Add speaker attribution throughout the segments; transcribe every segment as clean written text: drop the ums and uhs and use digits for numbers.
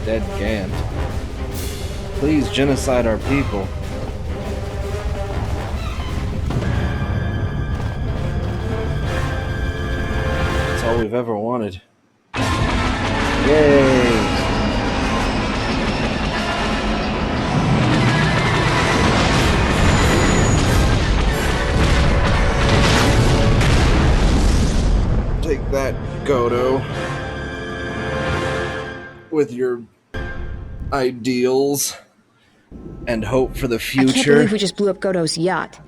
Speaker 1: Dead Gant. Please genocide our people. That's all we've ever wanted. Yay! Take that, Goto. With your ideals and hope for the future.
Speaker 2: I can't believe we just blew up Goto's yacht.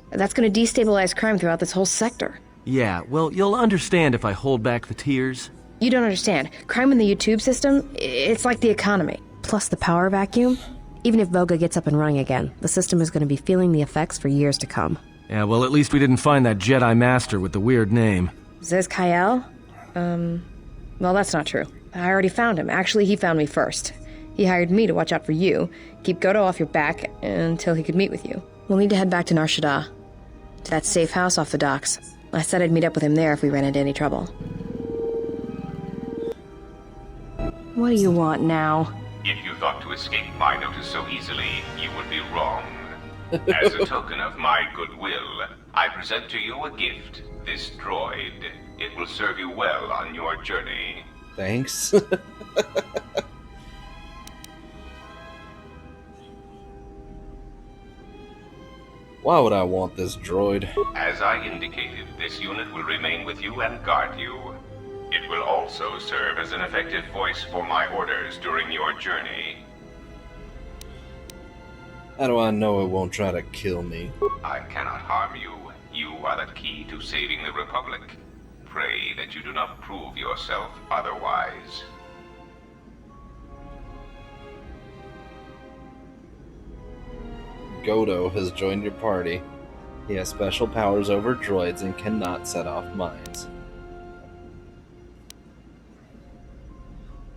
Speaker 2: That's gonna destabilize crime throughout this whole sector.
Speaker 3: Yeah, well, you'll understand if I hold back the tears.
Speaker 2: You don't understand. Crime in the YouTube system, it's like the economy. Plus the power vacuum. Even if Voga gets up and running again, the system is gonna be feeling the effects for years to come.
Speaker 3: Yeah, well, at least we didn't find that Jedi Master with the weird name.
Speaker 2: Ziz Kyle? Well, that's not true. I already found him. Actually, he found me first. He hired me to watch out for you, keep Goto off your back, until he could meet with you. We'll need to head back to Nar Shaddaa, to that safe house off the docks. I said I'd meet up with him there if we ran into any trouble. What do you want now?
Speaker 4: If you thought to escape my notice so easily, you would be wrong. As a token of my goodwill, I present to you a gift, this droid. It will serve you well on your journey.
Speaker 1: Thanks. Why would I want this droid?
Speaker 4: As I indicated, this unit will remain with you and guard you. It will also serve as an effective voice for my orders during your journey.
Speaker 1: How do I know it won't try to kill me?
Speaker 4: I cannot harm you. You are the key to saving the Republic. Pray that you do not prove yourself otherwise.
Speaker 1: Goto has joined your party. He has special powers over droids and cannot set off mines.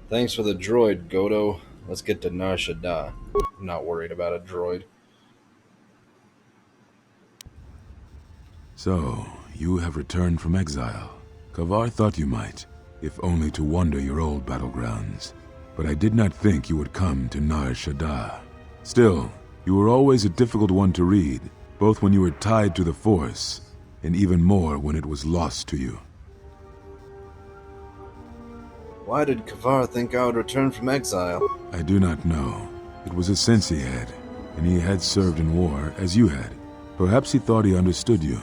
Speaker 1: Thanks for the droid, Goto. Let's get to Nar Shaddaa. I'm not worried about a droid.
Speaker 5: So, you have returned from exile. Kavar thought you might, if only to wander your old battlegrounds. But I did not think you would come to Nar Shaddaa. Still, you were always a difficult one to read, both when you were tied to the Force, and even more when it was lost to you.
Speaker 1: Why did Kavar think I would return from exile?
Speaker 5: I do not know. It was a sense he had, and he had served in war as you had. Perhaps he thought he understood you,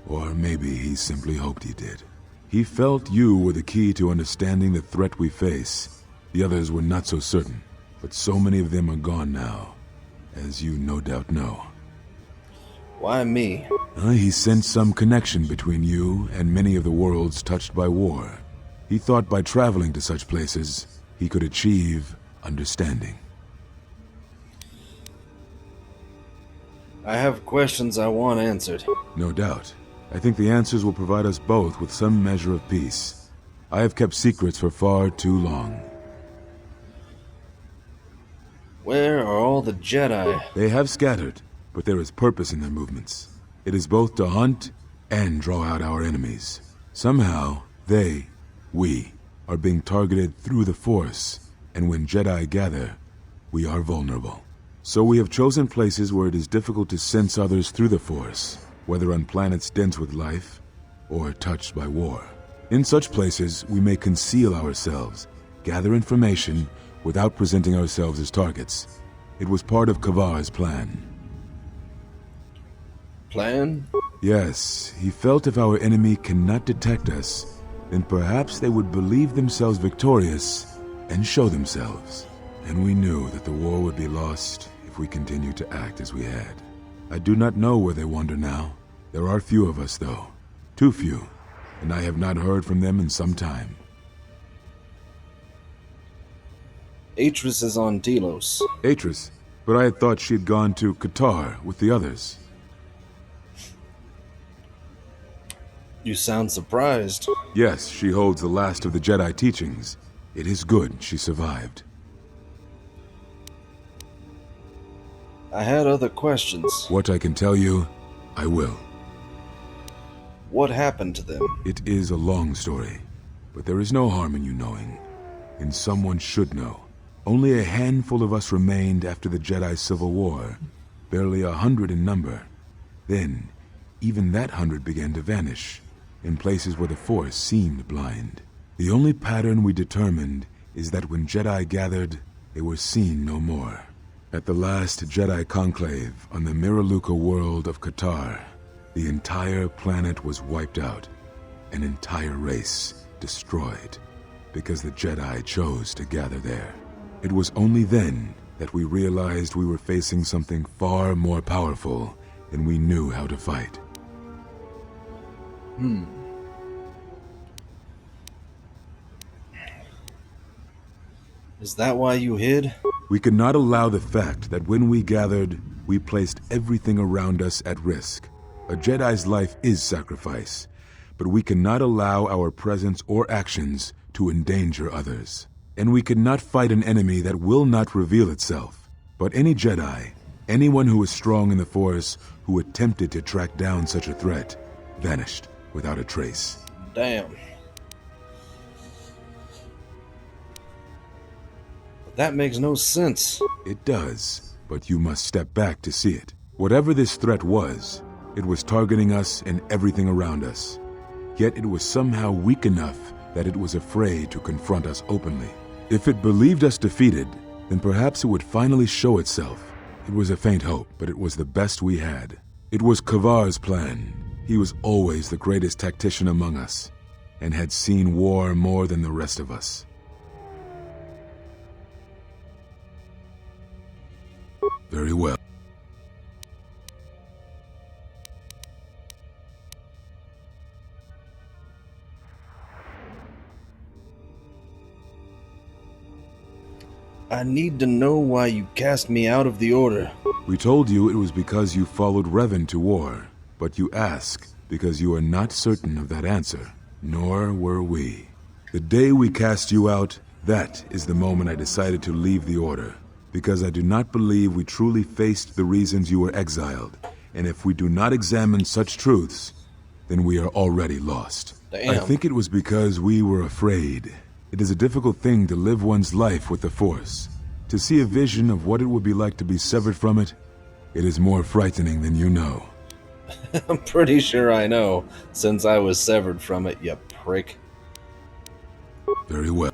Speaker 5: or maybe he simply hoped he did. He felt you were the key to understanding the threat we face. The others were not so certain, but so many of them are gone now, as you no doubt know.
Speaker 1: Why me?
Speaker 5: He sensed some connection between you and many of the worlds touched by war. He thought by traveling to such places, he could achieve understanding.
Speaker 1: I have questions I want answered.
Speaker 5: No doubt. I think the answers will provide us both with some measure of peace. I have kept secrets for far too long.
Speaker 1: Where are all the Jedi?
Speaker 5: They have scattered, but there is purpose in their movements. It is both to hunt and draw out our enemies. Somehow, we, are being targeted through the Force, and when Jedi gather, we are vulnerable. So we have chosen places where it is difficult to sense others through the Force, whether on planets dense with life, or touched by war. In such places, we may conceal ourselves, gather information, without presenting ourselves as targets. It was part of Kavar's plan.
Speaker 1: Plan?
Speaker 5: Yes, he felt if our enemy cannot detect us, then perhaps they would believe themselves victorious and show themselves. And we knew that the war would be lost if we continued to act as we had. I do not know where they wander now. There are few of us, though. Too few, and I have not heard from them in some time.
Speaker 1: Atris is on Delos.
Speaker 5: Atris? But I had thought she had gone to KOTOR with the others.
Speaker 1: You sound surprised.
Speaker 5: Yes, she holds the last of the Jedi teachings. It is good she survived.
Speaker 1: I had other questions.
Speaker 5: What I can tell you, I will.
Speaker 1: What happened to them?
Speaker 5: It is a long story, but there is no harm in you knowing. And someone should know. Only a handful of us remained after the Jedi Civil War, barely 100 in number. Then, even that 100 began to vanish, in places where the Force seemed blind. The only pattern we determined is that when Jedi gathered, they were seen no more. At the last Jedi conclave on the Miraluka world of KOTOR, the entire planet was wiped out, an entire race destroyed, because the Jedi chose to gather there. It was only then that we realized we were facing something far more powerful than we knew how to fight.
Speaker 1: Is that why you hid?
Speaker 5: We could not allow the fact that when we gathered, we placed everything around us at risk. A Jedi's life is sacrifice, but we cannot allow our presence or actions to endanger others. And we cannot fight an enemy that will not reveal itself. But any Jedi, anyone who is strong in the Force, who attempted to track down such a threat, vanished without a trace.
Speaker 1: Damn. That makes no sense.
Speaker 5: It does, but you must step back to see it. Whatever this threat was, it was targeting us and everything around us. Yet it was somehow weak enough that it was afraid to confront us openly. If it believed us defeated, then perhaps it would finally show itself. It was a faint hope, but it was the best we had. It was Kavar's plan. He was always the greatest tactician among us, and had seen war more than the rest of us. Very well.
Speaker 1: I need to know why you cast me out of the Order.
Speaker 5: We told you it was because you followed Revan to war, but you ask because you are not certain of that answer. Nor were we. The day we cast you out, that is the moment I decided to leave the Order. Because I do not believe we truly faced the reasons you were exiled. And if we do not examine such truths, then we are already lost.
Speaker 1: Damn.
Speaker 5: I think it was because we were afraid. It is a difficult thing to live one's life with the Force. To see a vision of what it would be like to be severed from it, it is more frightening than you know.
Speaker 1: I'm pretty sure I know, since I was severed from it, you prick.
Speaker 5: Very well.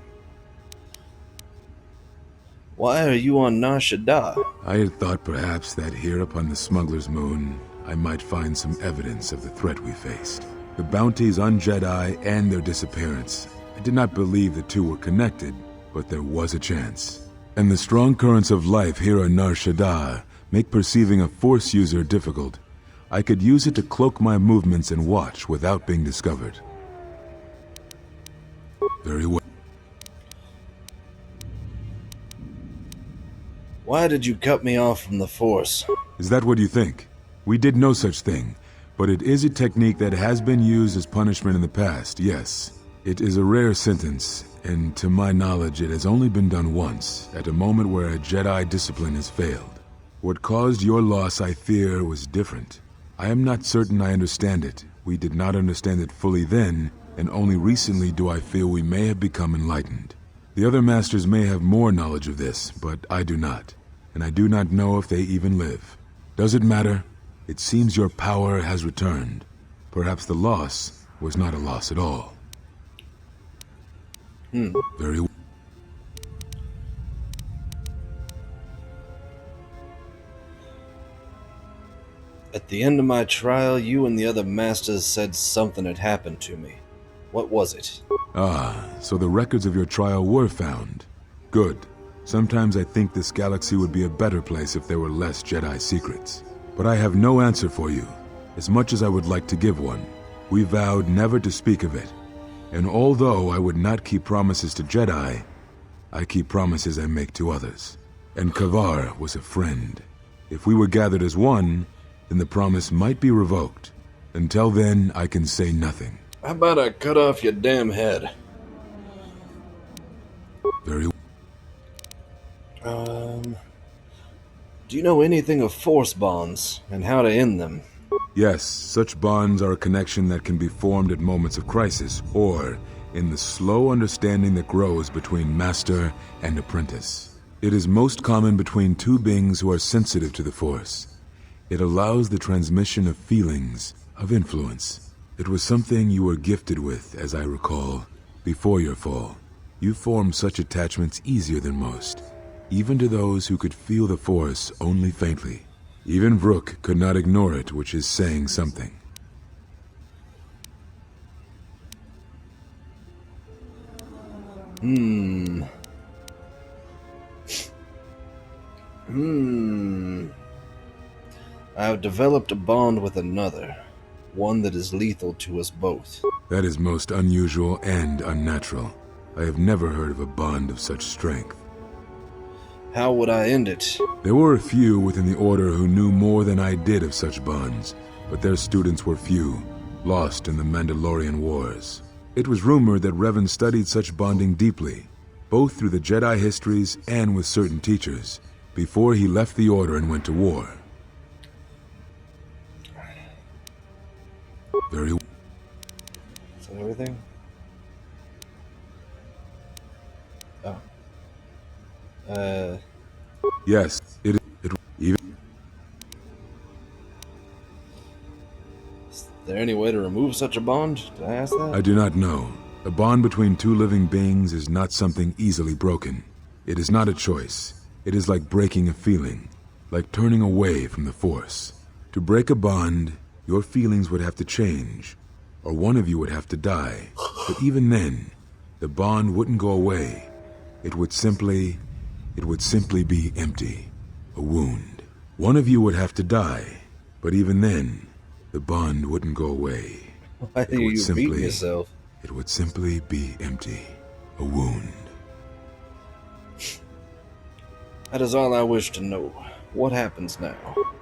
Speaker 1: Why are you on Nar Shaddaa?
Speaker 5: I had thought perhaps that here upon the Smuggler's Moon, I might find some evidence of the threat we faced. The bounties on Jedi and their disappearance. I did not believe the two were connected, but there was a chance. And the strong currents of life here on Nar Shaddaa make perceiving a Force user difficult. I could use it to cloak my movements and watch without being discovered. Very well.
Speaker 1: Why did you cut me off from the Force?
Speaker 5: Is that what you think? We did no such thing, but it is a technique that has been used as punishment in the past, yes. It is a rare sentence, and to my knowledge it has only been done once, at a moment where a Jedi discipline has failed. What caused your loss, I fear, was different. I am not certain I understand it. We did not understand it fully then, and only recently do I feel we may have become enlightened. The other masters may have more knowledge of this, but I do not, and I do not know if they even live. Does it matter? It seems your power has returned. Perhaps the loss was not a loss at all. Very well.
Speaker 1: At the end of my trial, you and the other masters said something had happened to me. What was it?
Speaker 5: Ah, so the records of your trial were found. Good. Sometimes I think this galaxy would be a better place if there were less Jedi secrets. But I have no answer for you, as much as I would like to give one. We vowed never to speak of it. And although I would not keep promises to Jedi, I keep promises I make to others. And Kavar was a friend. If we were gathered as one, then the promise might be revoked. Until then, I can say nothing.
Speaker 1: How about I cut off your damn head?
Speaker 5: Very
Speaker 1: Do you know anything of Force bonds, and how to end them?
Speaker 5: Yes, such bonds are a connection that can be formed at moments of crisis, or in the slow understanding that grows between master and apprentice. It is most common between two beings who are sensitive to the Force. It allows the transmission of feelings, of influence. It was something you were gifted with, as I recall, before your fall. You formed such attachments easier than most, even to those who could feel the Force only faintly. Even Vrook could not ignore it, which is saying something.
Speaker 1: I have developed a bond with another, one that is lethal to us both.
Speaker 5: That is most unusual and unnatural. I have never heard of a bond of such strength.
Speaker 1: How would I end it?
Speaker 5: There were a few within the Order who knew more than I did of such bonds, but their students were few, lost in the Mandalorian Wars. It was rumored that Revan studied such bonding deeply, both through the Jedi histories and with certain teachers, before he left the Order and went to war. Very well.
Speaker 1: Is that everything? Oh.
Speaker 5: Yes, it even.
Speaker 1: Is there any way to remove such a bond? Did I ask that?
Speaker 5: I do not know. A bond between two living beings is not something easily broken. It is not a choice. It is like breaking a feeling, like turning away from the Force. To break a bond, your feelings would have to change, or one of you would have to die. But even then, the bond wouldn't go away. It would simply be empty, a wound. One of you would have to die, but even then, the bond wouldn't go away.
Speaker 1: Why are you beating yourself?
Speaker 5: It would simply be empty, a wound.
Speaker 1: That is all I wish to know. What happens now?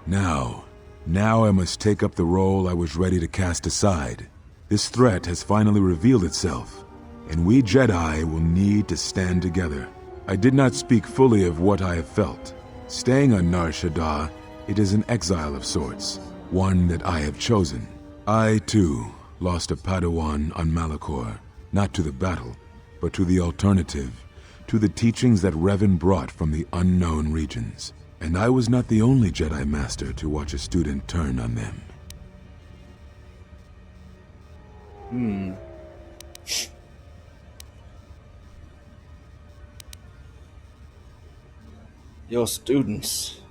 Speaker 5: Now I must take up the role I was ready to cast aside. This threat has finally revealed itself, and we Jedi will need to stand together. I did not speak fully of what I have felt. Staying on Nar Shaddaa, it is an exile of sorts, one that I have chosen. I, too, lost a Padawan on Malachor, not to the battle, but to the alternative, to the teachings that Revan brought from the unknown regions. And I was not the only Jedi Master to watch a student turn on them.
Speaker 1: Your students,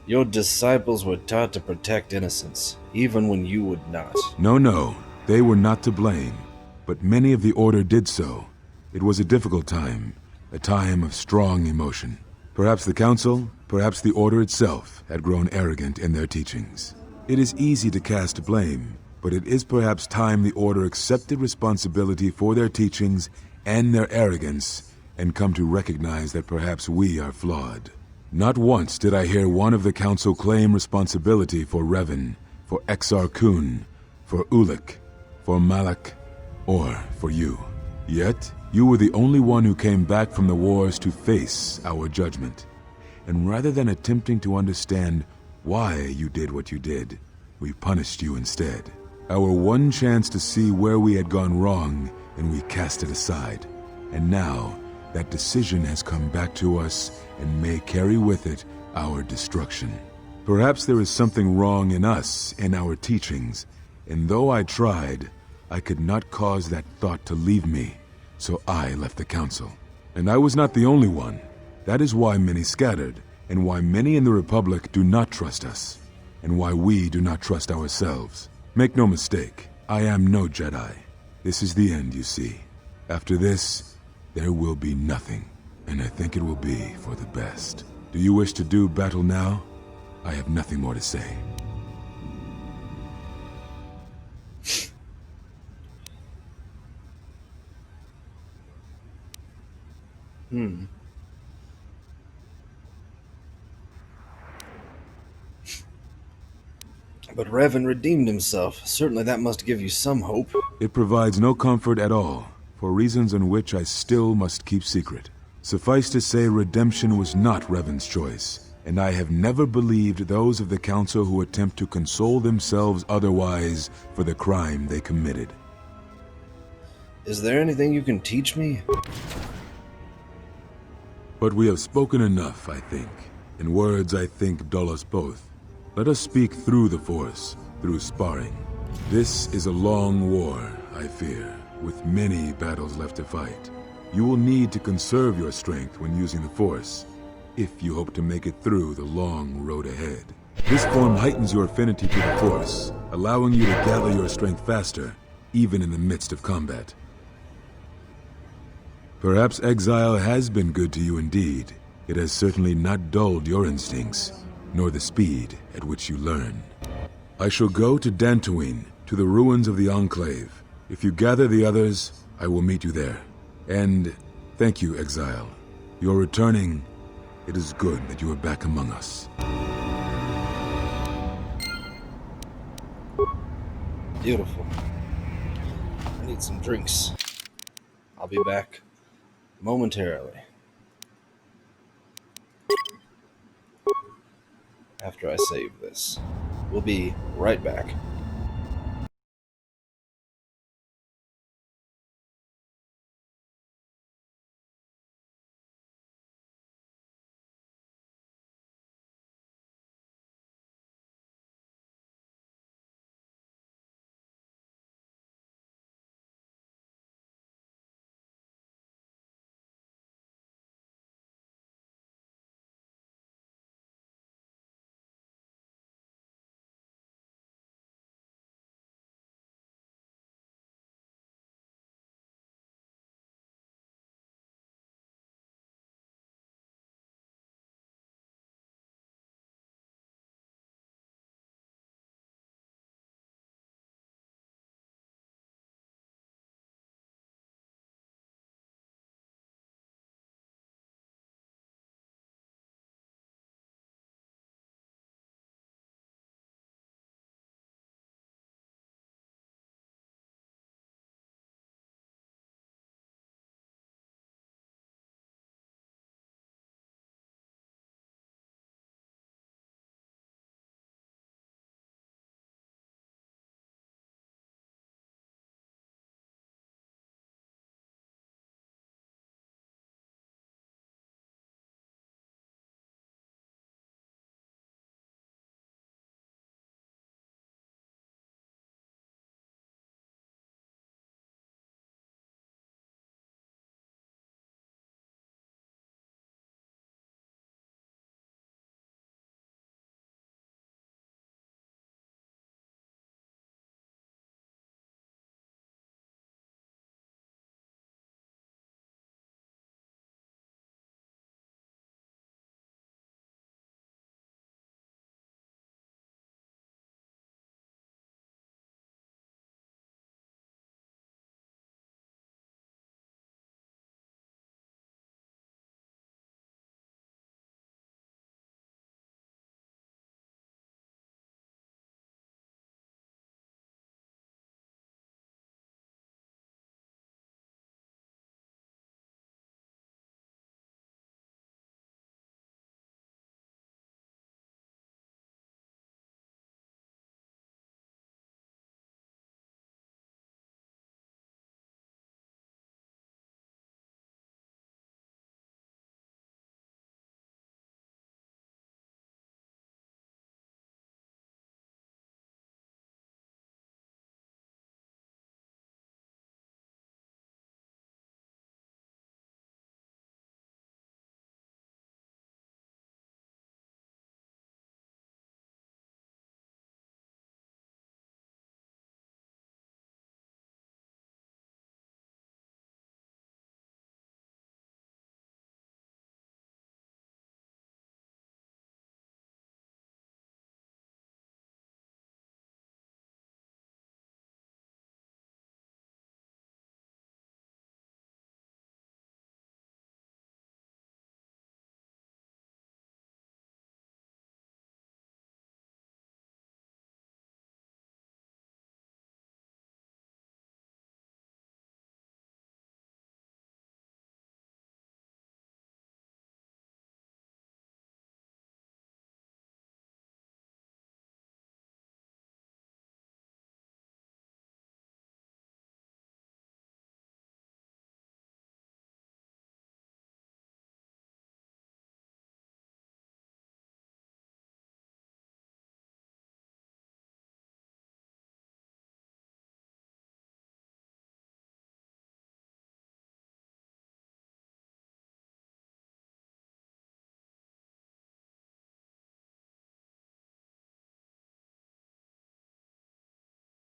Speaker 1: your disciples were taught to protect innocence, even when you would not.
Speaker 5: No, they were not to blame, but many of the Order did so. It was a difficult time, a time of strong emotion. Perhaps the Council, perhaps the Order itself, had grown arrogant in their teachings. It is easy to cast blame, but it is perhaps time the Order accepted responsibility for their teachings and their arrogance, and come to recognize that perhaps we are flawed. Not once did I hear one of the Council claim responsibility for Revan, for Exar Kun, for Ulic, for Malak, or for you. Yet, you were the only one who came back from the wars to face our judgment. And rather than attempting to understand why you did what you did, we punished you instead. Our one chance to see where we had gone wrong, and we cast it aside. And now, that decision has come back to us and may carry with it our destruction. Perhaps there is something wrong in us and our teachings, and though I tried, I could not cause that thought to leave me, so I left the Council. And I was not the only one. That is why many scattered, and why many in the Republic do not trust us, and why we do not trust ourselves. Make no mistake, I am no Jedi. This is the end, you see. After this, there will be nothing, and I think it will be for the best. Do you wish to do battle now? I have nothing more to say.
Speaker 1: But Revan redeemed himself. Certainly that must give you some hope.
Speaker 5: It provides no comfort at all, for reasons in which I still must keep secret. Suffice to say, redemption was not Revan's choice, and I have never believed those of the Council who attempt to console themselves otherwise for the crime they committed.
Speaker 1: Is there anything you can teach me?
Speaker 5: But we have spoken enough, I think. In words I think dull us both. Let us speak through the Force, through sparring. This is a long war, I fear, with many battles left to fight. You will need to conserve your strength when using the Force, if you hope to make it through the long road ahead. This form heightens your affinity to the Force, allowing you to gather your strength faster, even in the midst of combat. Perhaps exile has been good to you indeed. It has certainly not dulled your instincts, nor the speed at which you learn. I shall go to Dantooine, to the ruins of the Enclave. If you gather the others, I will meet you there. And thank you, Exile. You're returning. It is good that you are back among us.
Speaker 1: Beautiful. I need some drinks. I'll be back momentarily. After I save this. We'll be right back.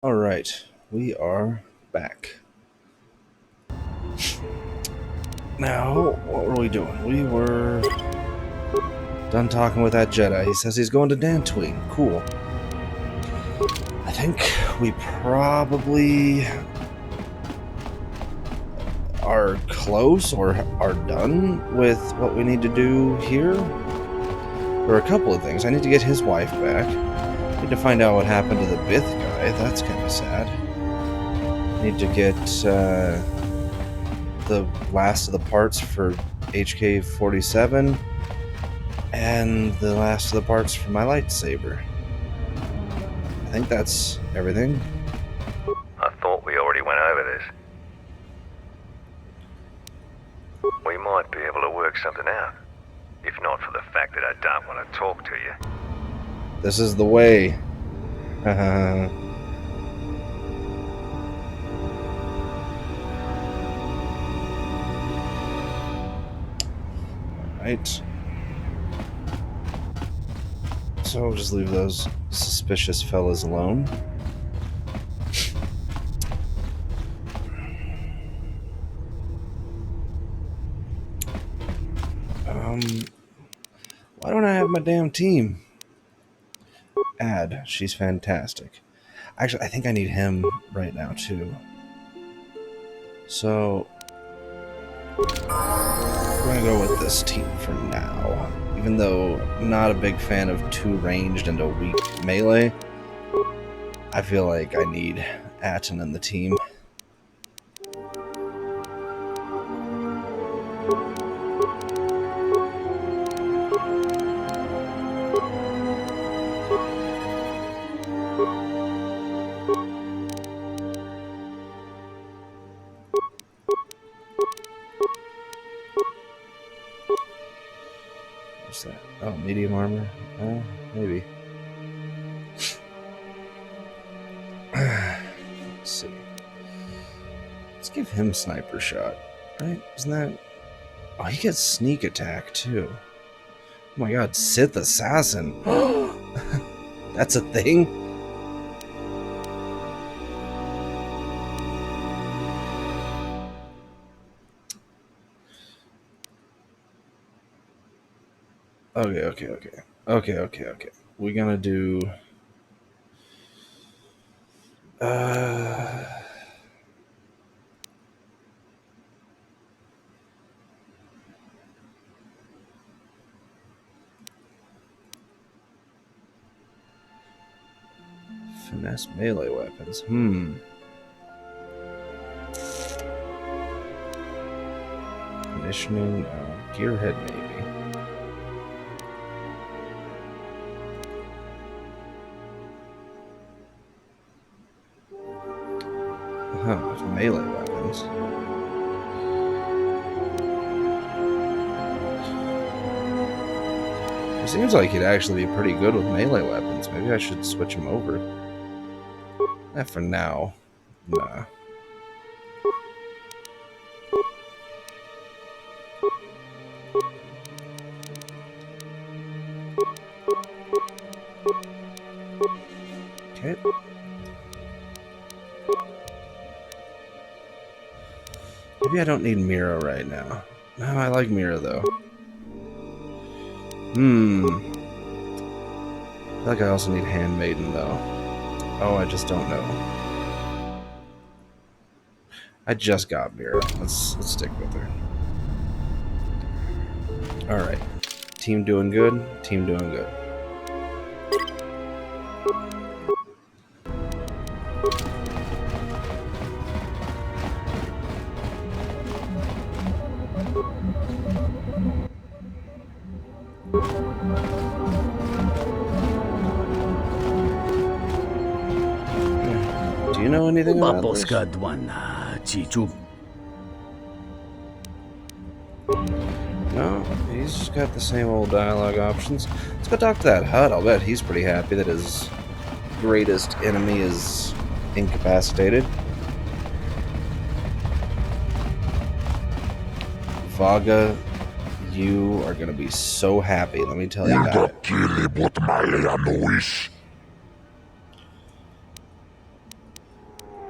Speaker 1: Alright, we are back. Now, what were we doing? We were done talking with that Jedi. He says he's going to Dantooine. Cool. I think we probably are close or are done with what we need to do here. There are a couple of things. I need to get his wife back. I need to find out what happened to the Bith guy. That's kind of sad. I need to get the last of the parts for HK-47 and the last of the parts for my lightsaber. I think that's everything.
Speaker 6: I thought we already went over this. We might be able to work something out. If not for the fact that I don't want to talk to you.
Speaker 1: This is the way. Alright. So I'll just leave those suspicious fellas alone. Why don't I have my damn team? Ad, she's fantastic. Actually, I think I need him right now too. So we're gonna go with this team for now. Even though I'm not a big fan of too ranged and a weak melee, I feel like I need Atten in the team. What's that? Oh, medium armor? Maybe. Let's see. Let's give him sniper shot, right? Isn't that... Oh, he gets sneak attack, too. Oh my god, Sith Assassin. That's a thing? Okay. We're gonna do... Finesse melee weapons. Conditioning, gearhead maybe. Melee weapons. It seems like he'd actually be pretty good with melee weapons. Maybe I should switch him over. For now. Nah. Okay. Maybe I don't need Mira right now. No, I like Mira though. I feel like I also need Handmaiden though. Oh, I just don't know. I just got Mira. Let's stick with her. Alright. Team doing good. Team doing good. Do you know anything about this? No, he's just got the same old dialogue options. Let's go talk to that Hut. I'll bet he's pretty happy that his greatest enemy is incapacitated. Vaga, you are gonna be so happy, let me tell you that.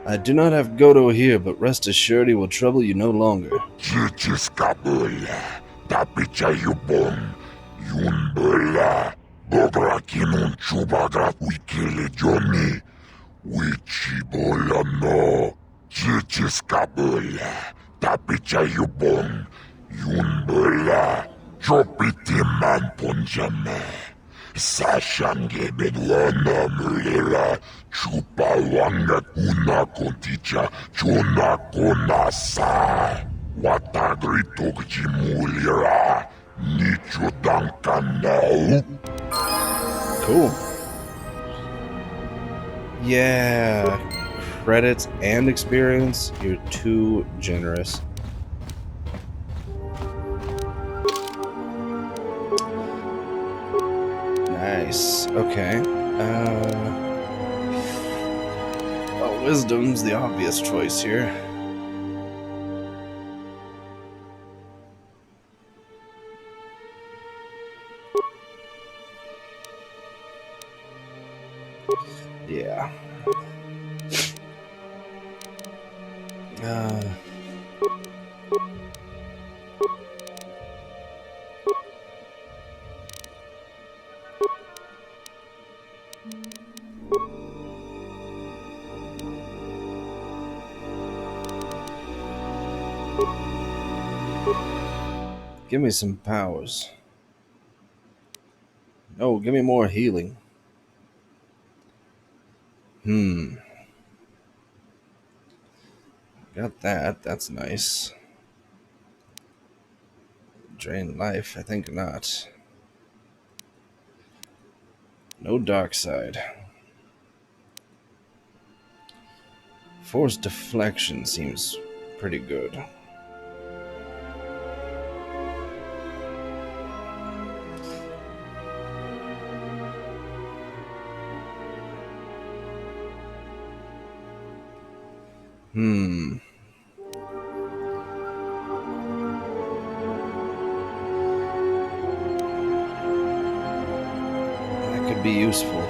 Speaker 1: I do not have Goto here, but rest assured he will trouble you no longer.
Speaker 7: Chichiskabula, Tapichayubon, Yunbula, Bograkinun Chubagra Wikili Johnny, Wichibola no, Chichiskabula, Tapichayubon, Yunbula, Chopitiman Ponjame. Sashange bedwana mulera chupawanga kuna konticha chona konasa watagrito gchimulira nicho dankanau.
Speaker 1: Cool. Yeah. Credits and experience? You're too generous. Nice. Okay. Well, wisdom's the obvious choice here. Yeah. Give me some powers. No, give me more healing. Got that. That's nice. Drain life? I think not. No dark side. Force deflection seems pretty good. That could be useful.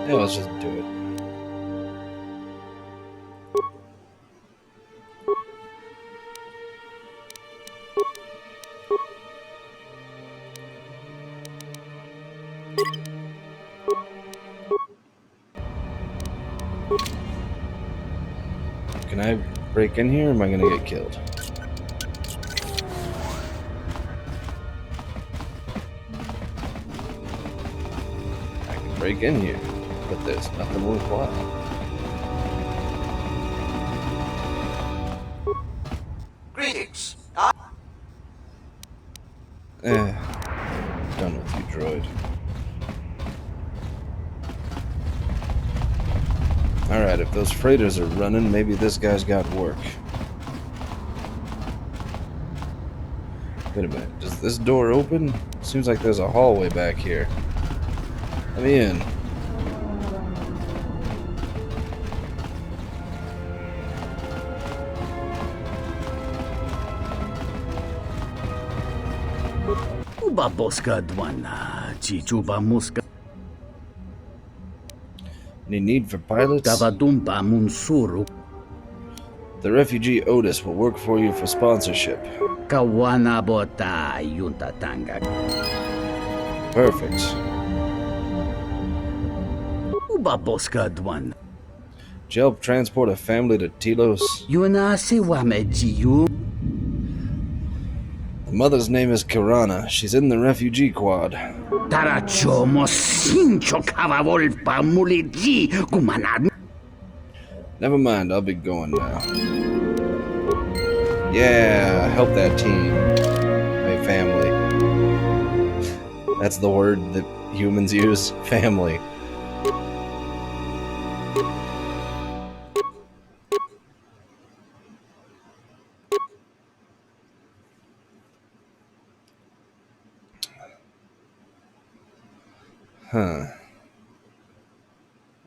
Speaker 1: Yeah, let's just do it. Can I break in here or am I gonna get killed? I can break in here, but there's nothing worthwhile.
Speaker 8: Greetings.
Speaker 1: Done with you, droid. Alright, if those freighters are running, maybe this guy's got work. Wait a minute, does this door open? Seems like there's a hallway back here. Let me in.
Speaker 9: Ubaboska dwana, chichuba muska.
Speaker 1: Any need for pilots?
Speaker 9: Tabadumba munsuru.
Speaker 1: The refugee Otis will work for you for sponsorship.
Speaker 9: Kawana bota yuntatanga.
Speaker 1: Perfect.
Speaker 9: Ubaboska dwana.
Speaker 1: Did you help transport a family to Telos?
Speaker 9: Yuna siwame jiyu.
Speaker 1: The mother's name is Kirana. She's in the refugee quad.
Speaker 9: Taracho mosincho kavavolpa muliji kumanad.
Speaker 1: Never mind, I'll be going now. Yeah, help that team. My family. That's the word that humans use. Family. Huh.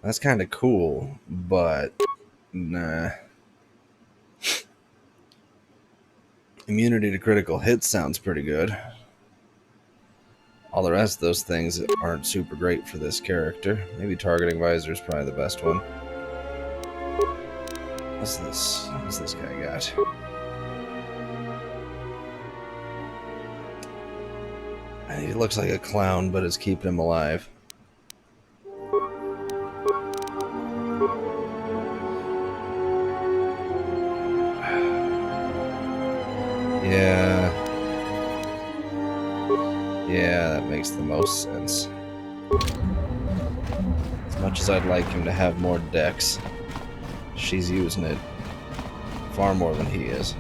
Speaker 1: That's kind of cool, but nah. Immunity to critical hits sounds pretty good. All the rest of those things aren't super great for this character. Maybe targeting visor is probably the best one. What's this? What's this guy got? He looks like a clown, but it's keeping him alive. Yeah, that makes the most sense. As much as I'd like him to have more decks, she's using it far more than he is.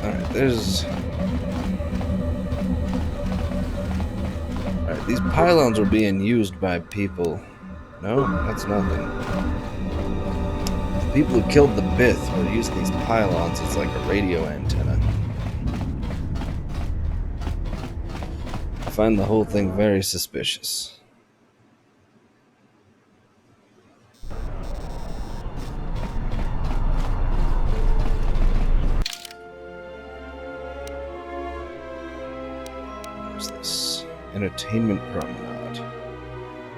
Speaker 1: Alright, there's... Alright, these pylons are being used by people. No, that's nothing. The people who killed the Bith were using these pylons. It's like a radio antenna. I find the whole thing very suspicious. What's this? Entertainment Promenade.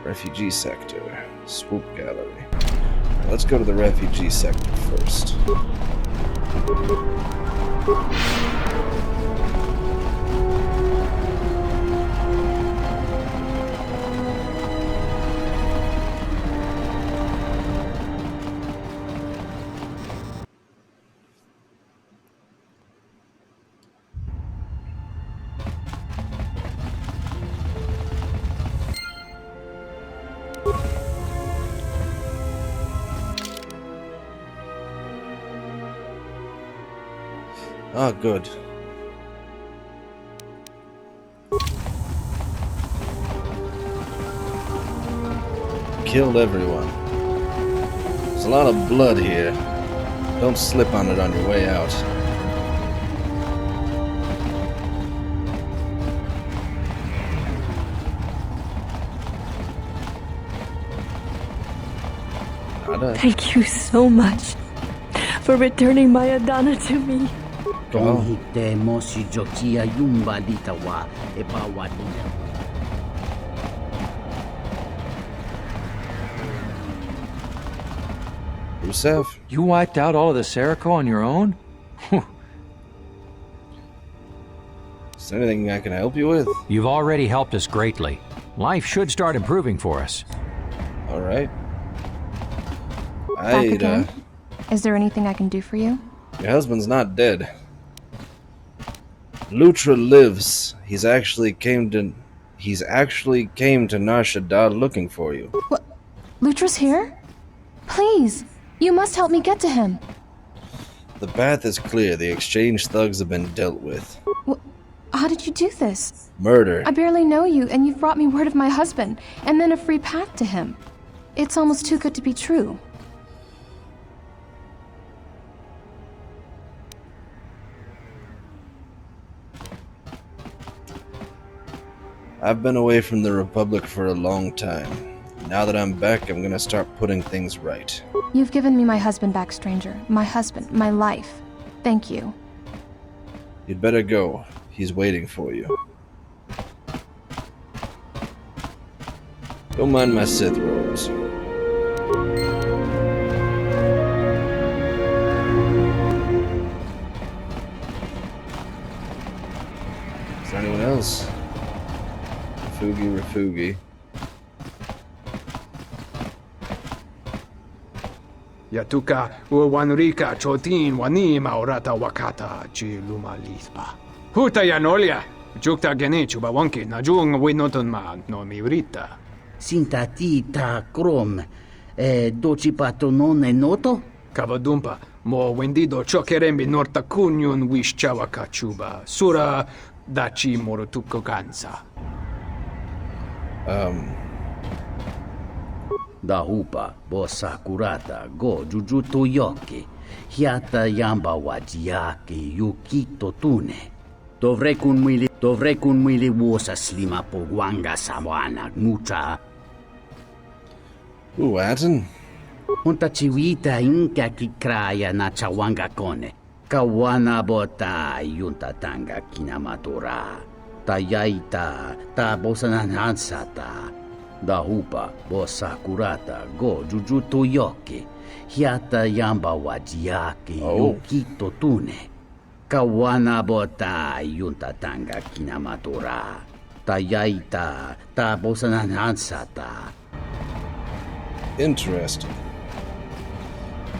Speaker 1: Refugee Sector. Swoop Gallery. Let's go to the refugee sector first. Oh, good. Killed everyone. There's a lot of blood here. Don't slip on it on your way out.
Speaker 10: Thank you so much for returning my Adana to me.
Speaker 9: Tonghite mosi jokia yumba litawa e bawadina.
Speaker 1: Rusev?
Speaker 11: You wiped out all of the Serico on your own?
Speaker 1: Is there anything I can help you with?
Speaker 11: You've already helped us greatly. Life should start improving for us.
Speaker 1: Alright.
Speaker 2: Back again? Is there anything I can do for you?
Speaker 1: Your husband's not dead. Lutra lives. He's actually came to Nar Shaddaa looking for you.
Speaker 2: What? Lutra's here? Please, you must help me get to him.
Speaker 1: The path is clear. The exchange thugs have been dealt with.
Speaker 2: How did you do this?
Speaker 1: Murder.
Speaker 2: I barely know you, and you've brought me word of my husband, and then a free path to him. It's almost too good to be true.
Speaker 1: I've been away from the Republic for a long time. Now that I'm back, I'm gonna start putting things right.
Speaker 2: You've given me my husband back, stranger. My husband, my life. Thank you.
Speaker 1: You'd better go. He's waiting for you. Don't mind my Sith robes. Is there anyone else? Refugi.
Speaker 12: Yatuka Uwanrika Chotin Wani Maurata Wakata Chiluma Lispa. Huta Yanolia, Jukta Genichu Bawanki, Najung Winotonma, no Miurita.
Speaker 9: Sintatita Krom, doci patronone noto?
Speaker 12: Kavadumpa, mo wendido chokerembi norta kunyun wish chawaka chuba, sura dachi morotuko kansa.
Speaker 9: Dahupa, bossa curata, go jujuto yoke, hiata yamba wajiake yukito tune. Dovrei kun mwili wosa slima po wanga sawana nucha.
Speaker 1: Aten?
Speaker 9: Hunta chiwita inka kikraya na chawanga kone. Kawana bota yunta tanga kinamatora. Tayaita, ta bosananansata. Da hupa, bosakurata, go jujuto yoke. Hiata yamba wajiake, yukito tune. Kawana bota yuntatanga kinamatora. Tayaita, ta bosananansata.
Speaker 1: Interesting.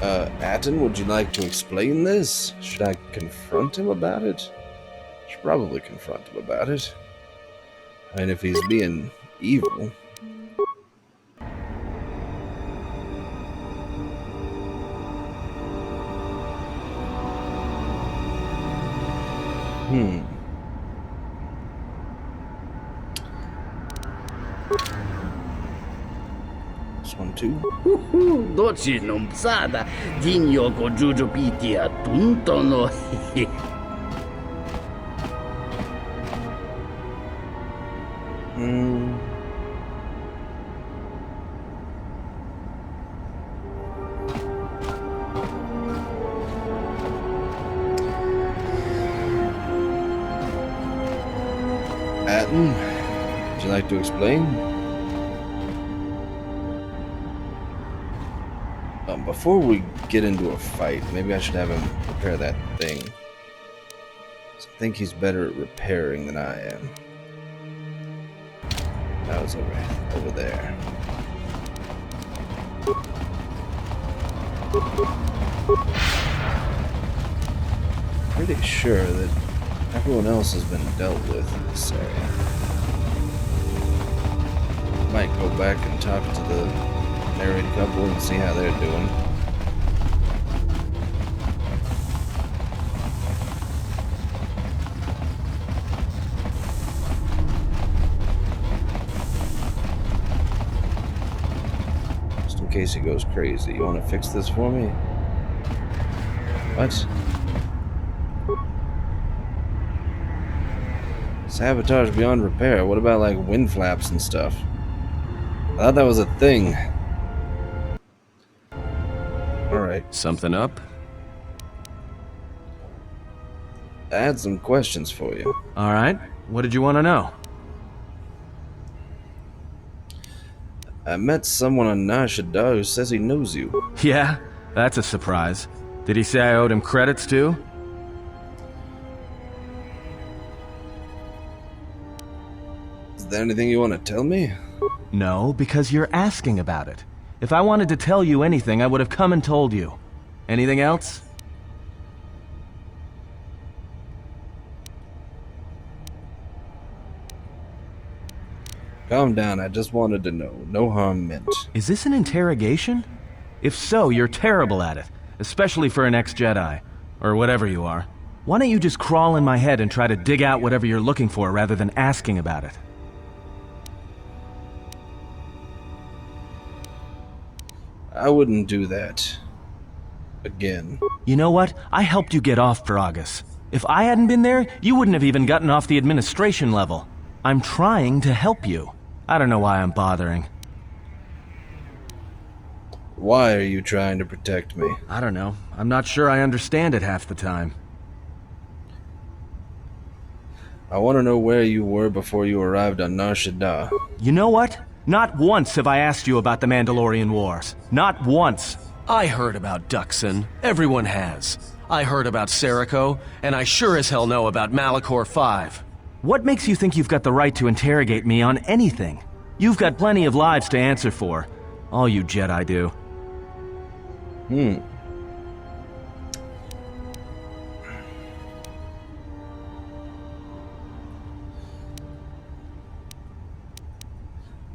Speaker 1: Atten, would you like to explain this? Should I confront him about it? Should probably confront him about it. I mean, if he's being evil. This one too.
Speaker 9: Doci nomzada, digno ko juju piti atunto no.
Speaker 1: Atten, would you like to explain? Before we get into a fight, maybe I should have him repair that thing. I think he's better at repairing than I am. That was over there. Pretty sure that everyone else has been dealt with in this area. Might go back and talk to the married couple and see how they're doing. Just in case he goes crazy. You want to fix this for me? What? Sabotage beyond repair. What about like wind flaps and stuff? I thought that was a thing. Alright.
Speaker 3: Something up?
Speaker 1: I had some questions for you.
Speaker 3: Alright. What did you want to know?
Speaker 1: I met someone on Nar Shaddaa who says he knows you.
Speaker 3: Yeah? That's a surprise. Did he say I owed him credits too?
Speaker 1: Is there anything you want to tell me?
Speaker 3: No, because you're asking about it. If I wanted to tell you anything, I would have come and told you. Anything else?
Speaker 1: Calm down, I just wanted to know. No harm meant.
Speaker 3: Is this an interrogation? If so, you're terrible at it. Especially for an ex-Jedi. Or whatever you are. Why don't you just crawl in my head and try to dig out whatever you're looking for rather than asking about it?
Speaker 1: I wouldn't do that. Again.
Speaker 3: You know what? I helped you get off Peragus. If I hadn't been there, you wouldn't have even gotten off the administration level. I'm trying to help you. I don't know why I'm bothering.
Speaker 1: Why are you trying to protect me?
Speaker 3: I don't know. I'm not sure I understand it half the time.
Speaker 1: I want to know where you were before you arrived on Nar Shaddaa.
Speaker 3: You know what? Not once have I asked you about the Mandalorian Wars. Not once.
Speaker 13: I heard about Duxon. Everyone has. I heard about Serico, and I sure as hell know about Malachor 5.
Speaker 3: What makes you think you've got the right to interrogate me on anything? You've got plenty of lives to answer for. All you Jedi do.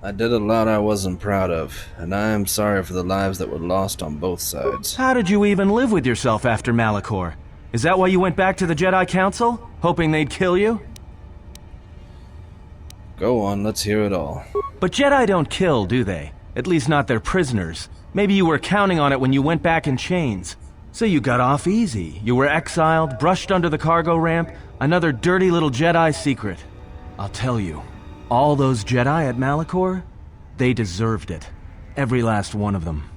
Speaker 1: I did a lot I wasn't proud of, and I am sorry for the lives that were lost on both sides.
Speaker 3: How did you even live with yourself after Malachor? Is that why you went back to the Jedi Council? Hoping they'd kill you?
Speaker 1: Go on, let's hear it all.
Speaker 3: But Jedi don't kill, do they? At least not their prisoners. Maybe you were counting on it when you went back in chains. So you got off easy. You were exiled, brushed under the cargo ramp, another dirty little Jedi secret. I'll tell you, all those Jedi at Malachor, they deserved it. Every last one of them.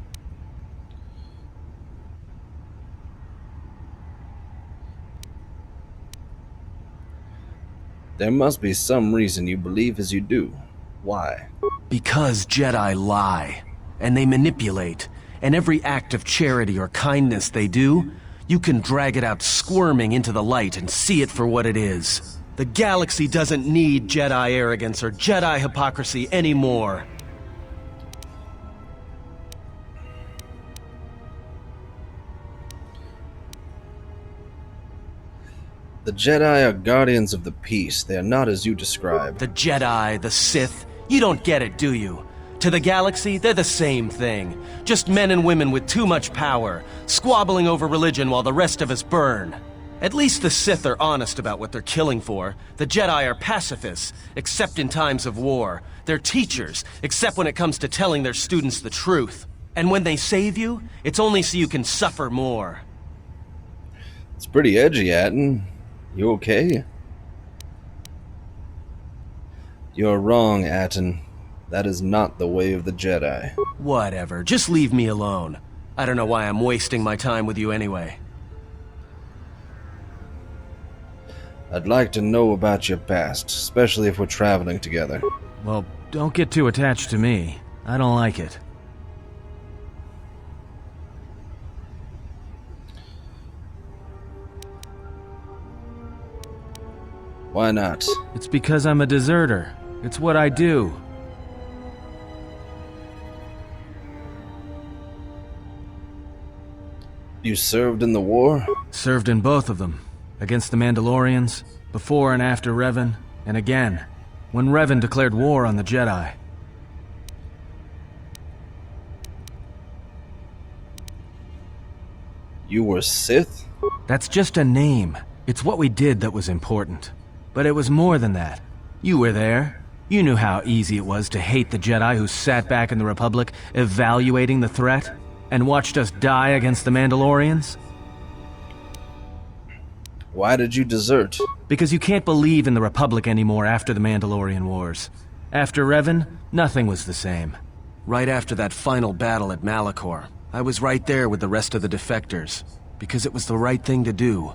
Speaker 1: There must be some reason you believe as you do. Why?
Speaker 13: Because Jedi lie, and they manipulate, and every act of charity or kindness they do, you can drag it out squirming into the light and see it for what it is. The galaxy doesn't need Jedi arrogance or Jedi hypocrisy anymore.
Speaker 1: The Jedi are guardians of the peace. They are not as you describe.
Speaker 13: The Jedi, the Sith, you don't get it, do you? To the galaxy, they're the same thing. Just men and women with too much power, squabbling over religion while the rest of us burn. At least the Sith are honest about what they're killing for. The Jedi are pacifists, except in times of war. They're teachers, except when it comes to telling their students the truth. And when they save you, it's only so you can suffer more.
Speaker 1: It's pretty edgy, Atten. You okay? You're wrong, Atten. That is not the way of the Jedi.
Speaker 13: Whatever, just leave me alone. I don't know why I'm wasting my time with you anyway.
Speaker 1: I'd like to know about your past, especially if we're traveling together.
Speaker 3: Well, don't get too attached to me. I don't like it.
Speaker 1: Why not?
Speaker 3: It's because I'm a deserter. It's what I do.
Speaker 1: You served in the war?
Speaker 3: Served in both of them. Against the Mandalorians, before and after Revan, and again, when Revan declared war on the Jedi.
Speaker 1: You were Sith?
Speaker 3: That's just a name. It's what we did that was important. But it was more than that. You were there. You knew how easy it was to hate the Jedi who sat back in the Republic, evaluating the threat, and watched us die against the Mandalorians.
Speaker 1: Why did you desert?
Speaker 3: Because you can't believe in the Republic anymore after the Mandalorian Wars. After Revan, nothing was the same.
Speaker 13: Right after that final battle at Malachor, I was right there with the rest of the defectors, because it was the right thing to do.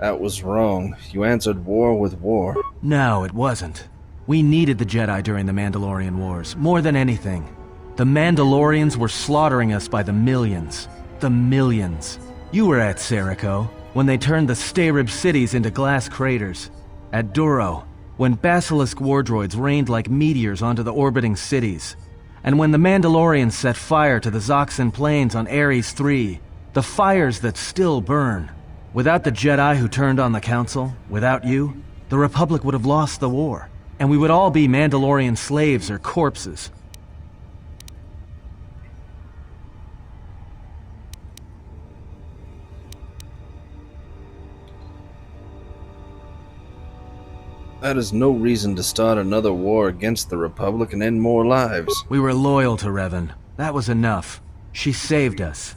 Speaker 1: That was wrong. You answered war with war.
Speaker 3: No, it wasn't. We needed the Jedi during the Mandalorian Wars, more than anything. The Mandalorians were slaughtering us by the millions. The millions. You were at Serico, when they turned the Stayrib cities into glass craters. At Duro, when Basilisk war droids rained like meteors onto the orbiting cities. And when the Mandalorians set fire to the Zoxan plains on Ares III, the fires that still burn. Without the Jedi who turned on the Council, without you, the Republic would have lost the war, and we would all be Mandalorian slaves or corpses.
Speaker 1: That is no reason to start another war against the Republic and end more lives.
Speaker 3: We were loyal to Revan. That was enough. She saved us.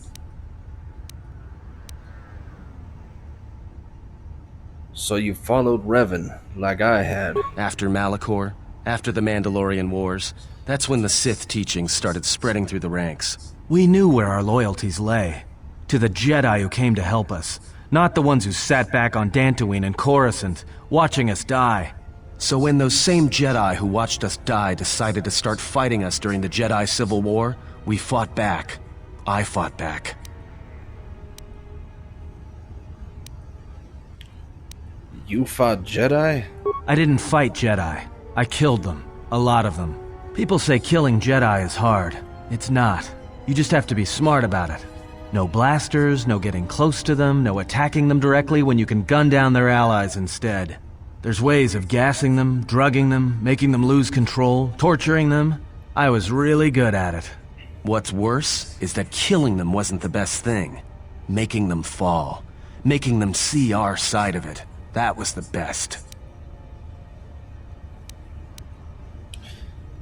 Speaker 1: So you followed Revan, like I had.
Speaker 13: After Malachor, after the Mandalorian Wars, that's when the Sith teachings started spreading through the ranks.
Speaker 3: We knew where our loyalties lay. To the Jedi who came to help us, not the ones who sat back on Dantooine and Coruscant, watching us die.
Speaker 13: So when those same Jedi who watched us die decided to start fighting us during the Jedi Civil War, we fought back. I fought back.
Speaker 1: You fought Jedi?
Speaker 3: I didn't fight Jedi. I killed them. A lot of them. People say killing Jedi is hard. It's not. You just have to be smart about it. No blasters, no getting close to them, no attacking them directly when you can gun down their allies instead. There's ways of gassing them, drugging them, making them lose control, torturing them. I was really good at it.
Speaker 13: What's worse is that killing them wasn't the best thing. Making them fall. Making them see our side of it. That was the best.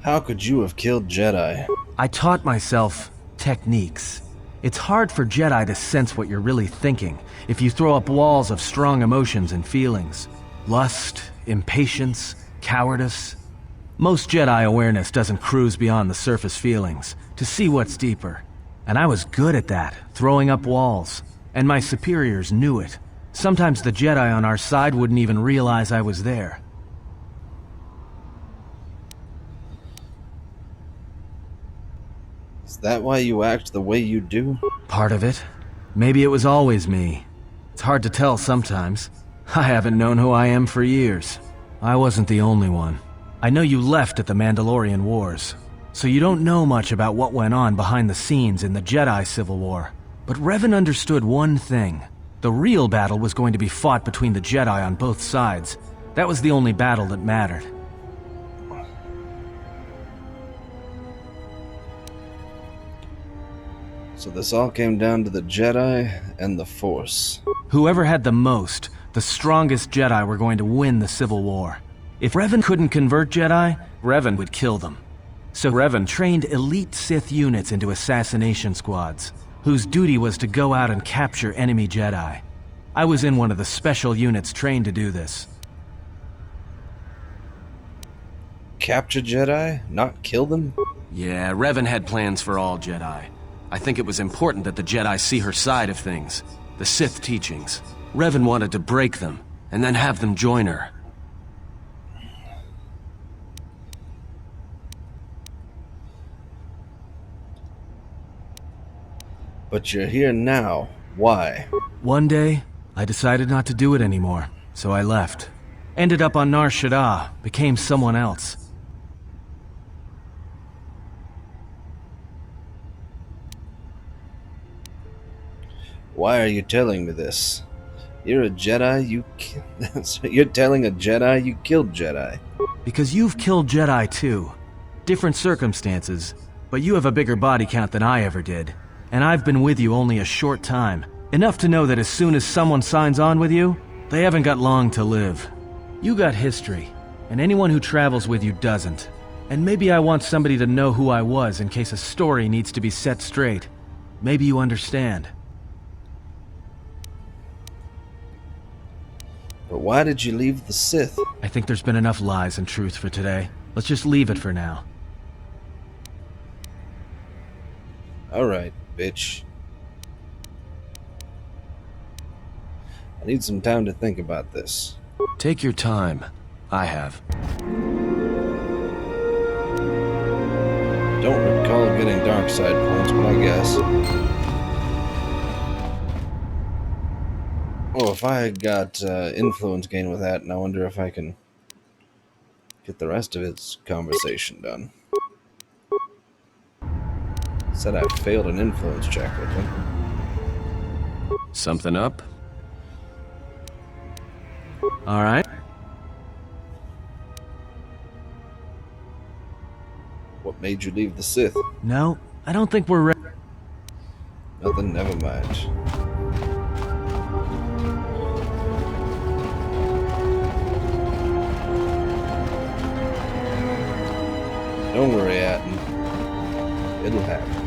Speaker 1: How could you have killed Jedi?
Speaker 3: I taught myself techniques. It's hard for Jedi to sense what you're really thinking if you throw up walls of strong emotions and feelings. Lust, impatience, cowardice. Most Jedi awareness doesn't cruise beyond the surface feelings to see what's deeper. And I was good at that, throwing up walls. And my superiors knew it. Sometimes the Jedi on our side wouldn't even realize I was there.
Speaker 1: Is that why you act the way you do?
Speaker 3: Part of it. Maybe it was always me. It's hard to tell sometimes. I haven't known who I am for years. I wasn't the only one. I know you left at the Mandalorian Wars, so you don't know much about what went on behind the scenes in the Jedi Civil War. But Revan understood one thing. The real battle was going to be fought between the Jedi on both sides. That was the only battle that mattered.
Speaker 1: So this all came down to the Jedi and the Force.
Speaker 3: Whoever had the most, the strongest Jedi were going to win the Civil War. If Revan couldn't convert Jedi, Revan would kill them. So Revan trained elite Sith units into assassination squads, whose duty was to go out and capture enemy Jedi. I was in one of the special units trained to do this.
Speaker 1: Capture Jedi? Not kill them?
Speaker 13: Yeah, Revan had plans for all Jedi. I think it was important that the Jedi see her side of things, the Sith teachings. Revan wanted to break them, and then have them join her.
Speaker 1: But you're here now. Why?
Speaker 3: One day, I decided not to do it anymore, so I left. Ended up on Nar Shaddaa, became someone else.
Speaker 1: Why are you telling me this? You're a Jedi, you're telling a Jedi you killed Jedi.
Speaker 3: Because you've killed Jedi too. Different circumstances, but you have a bigger body count than I ever did. And I've been with you only a short time. Enough to know that as soon as someone signs on with you, they haven't got long to live. You got history, and anyone who travels with you doesn't. And maybe I want somebody to know who I was in case a story needs to be set straight. Maybe you understand.
Speaker 1: But why did you leave the Sith?
Speaker 3: I think there's been enough lies and truth for today. Let's just leave it for now.
Speaker 1: Alright, bitch. I need some time to think about this.
Speaker 13: Take your time. I have.
Speaker 1: Don't recall getting dark side points, but I guess. Oh, if I got influence gain with that, and I wonder if I can get the rest of its conversation done. Said I failed an influence check with him.
Speaker 13: Something up?
Speaker 3: All right.
Speaker 1: What made you leave the Sith?
Speaker 3: No, I don't think we're ready.
Speaker 1: Nothing, never mind. Don't worry, Atten. It'll happen.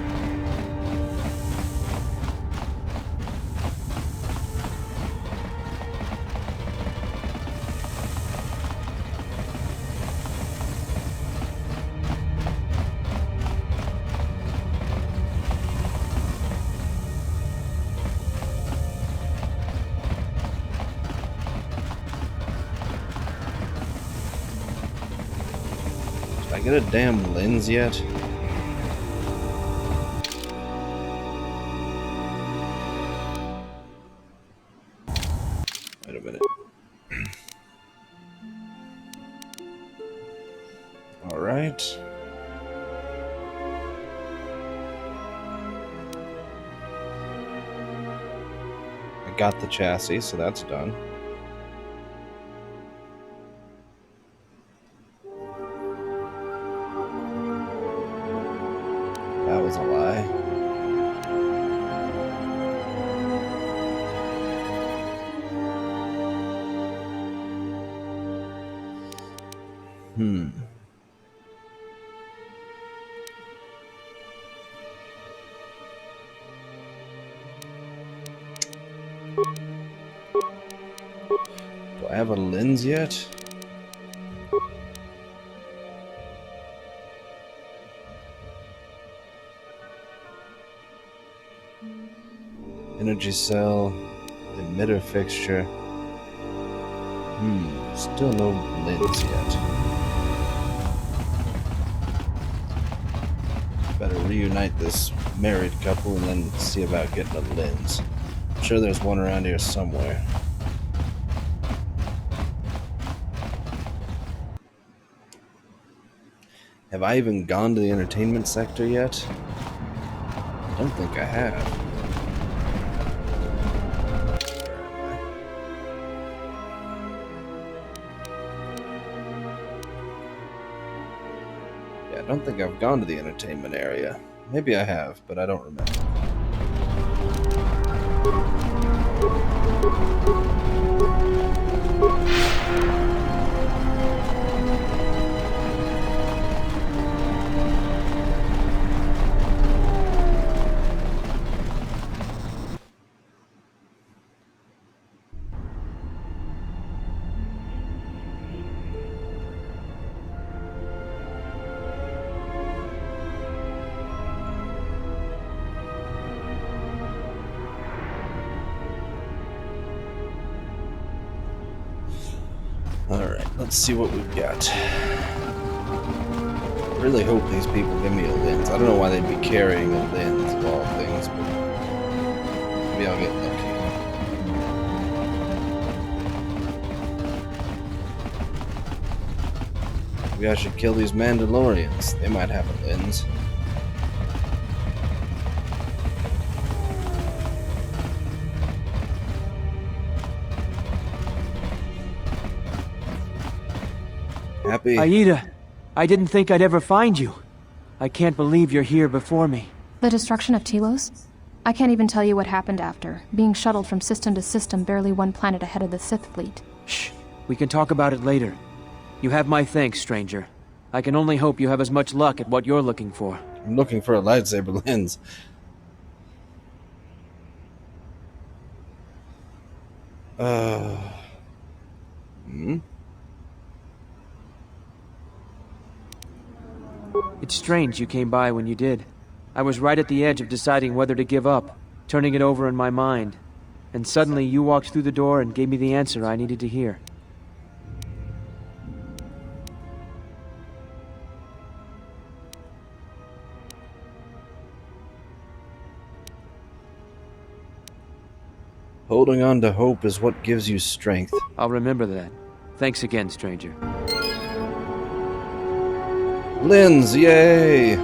Speaker 1: Did I get a damn lens yet? Wait a minute. All right. I got the chassis, so that's done. That was a lie. Do I have a lens yet? Energy cell, emitter fixture. Still no lens yet. Better reunite this married couple and then see about getting a lens. I'm sure there's one around here somewhere. Have I even gone to the entertainment sector yet? I don't think I have. Yeah, I don't think I've gone to the entertainment area. Maybe I have, but I don't remember. Alright, let's see what we've got. I really hope these people give me a lens. I don't know why they'd be carrying a lens of all things, but maybe I'll get lucky. Maybe I should kill these Mandalorians. They might have a lens. Happy?
Speaker 14: Aida, I didn't think I'd ever find you. I can't believe you're here before me.
Speaker 15: The destruction of Telos? I can't even tell you what happened after, being shuttled from system to system barely one planet ahead of the Sith fleet.
Speaker 14: Shh, we can talk about it later. You have my thanks, stranger. I can only hope you have as much luck at what you're looking for.
Speaker 1: I'm looking for a lightsaber lens.
Speaker 14: It's strange you came by when you did. I was right at the edge of deciding whether to give up, turning it over in my mind. And suddenly you walked through the door and gave me the answer I needed to hear.
Speaker 1: Holding on to hope is what gives you strength.
Speaker 14: I'll remember that. Thanks again, stranger.
Speaker 1: Lens, yay!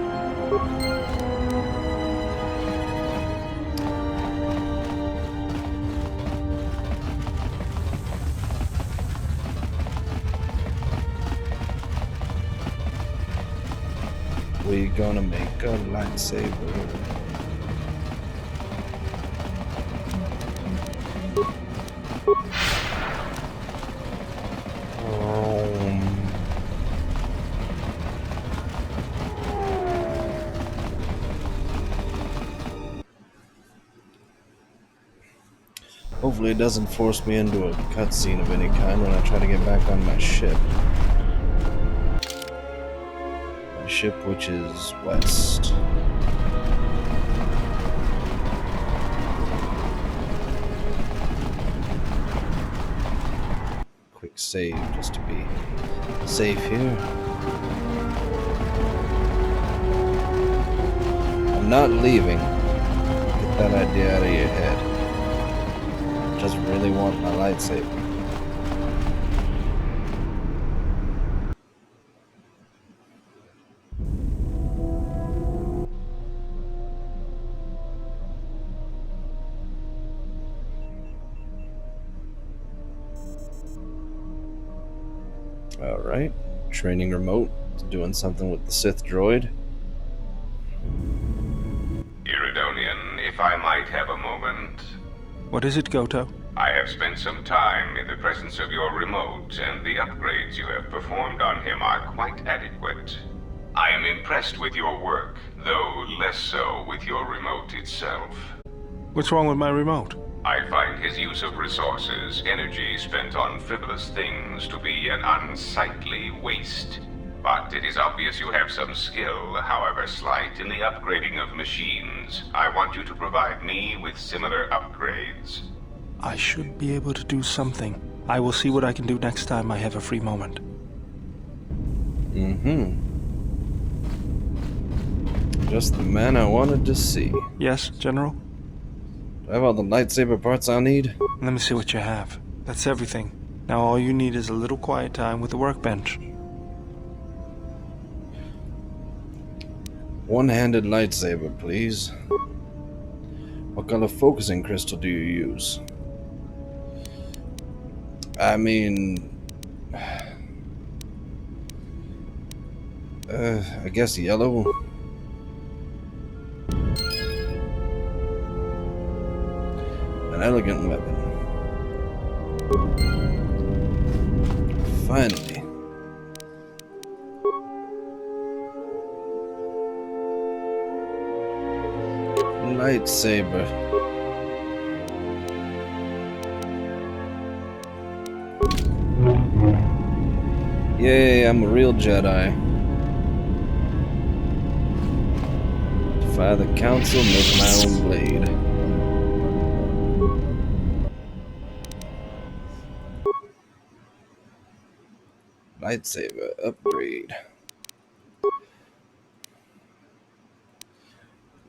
Speaker 1: We gonna make a lightsaber. Hopefully it doesn't force me into a cutscene of any kind when I try to get back on my ship. My ship, which is west. Quick save just to be safe here. I'm not leaving. Get that idea out of your head. Just really want my lightsaber. Alright, training remote, doing something with the Sith droid.
Speaker 4: Iridonian, if I might have a moment.
Speaker 16: What is it, Goto?
Speaker 4: I have spent some time in the presence of your remote, and the upgrades you have performed on him are quite adequate. I am impressed with your work, though less so with your remote itself.
Speaker 16: What's wrong with my remote?
Speaker 4: I find his use of resources, energy spent on frivolous things, to be an unsightly waste. But it is obvious you have some skill, however slight, in the upgrading of machines. I want you to provide me with similar upgrades.
Speaker 16: I should be able to do something. I will see what I can do next time I have a free moment.
Speaker 1: Just the man I wanted to see.
Speaker 16: Yes, General?
Speaker 1: Do I have all the lightsaber parts I need?
Speaker 16: Let me see what you have. That's everything. Now all you need is a little quiet time with the workbench.
Speaker 1: One-handed lightsaber, please. What color focusing crystal do you use? I mean... I guess yellow. An elegant weapon. Finally. Lightsaber. Yay, I'm a real Jedi. Defy the council, make my own blade. Lightsaber upgrade.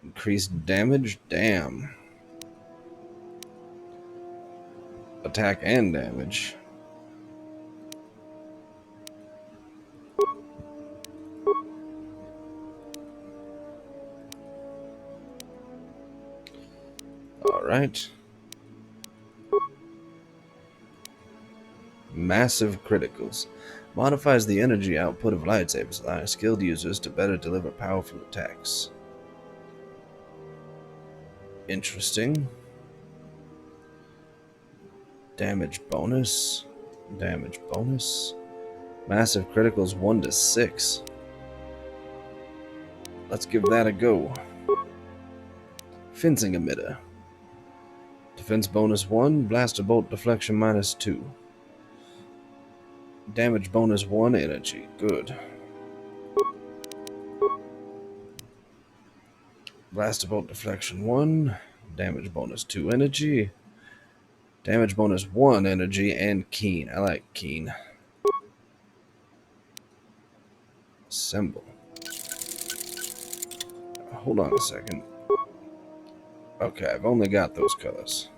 Speaker 1: Increased damage? Damn. Attack and damage. Alright. Massive criticals. Modifies the energy output of lightsabers, allowing skilled users to better deliver powerful attacks. Interesting. Damage bonus. Damage bonus. Massive criticals 1 to 6. Let's give that a go. Fencing emitter. Defense bonus 1, blaster bolt deflection minus 2. Damage bonus 1, energy. Good. Blaster bolt deflection 1, damage bonus 2, energy. Damage bonus 1, energy, and keen. I like keen. Assemble. Hold on a second. Okay, I've only got those colors.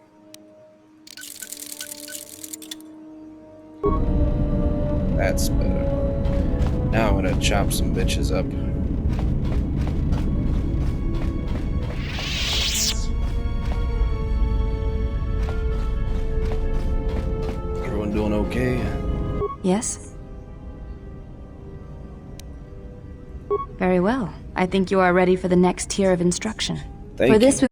Speaker 1: That's better. Now I'm gonna chop some bitches up. Everyone doing okay?
Speaker 17: Yes? Very well. I think you are ready for the next tier of instruction.
Speaker 1: Thank
Speaker 17: for this
Speaker 1: you.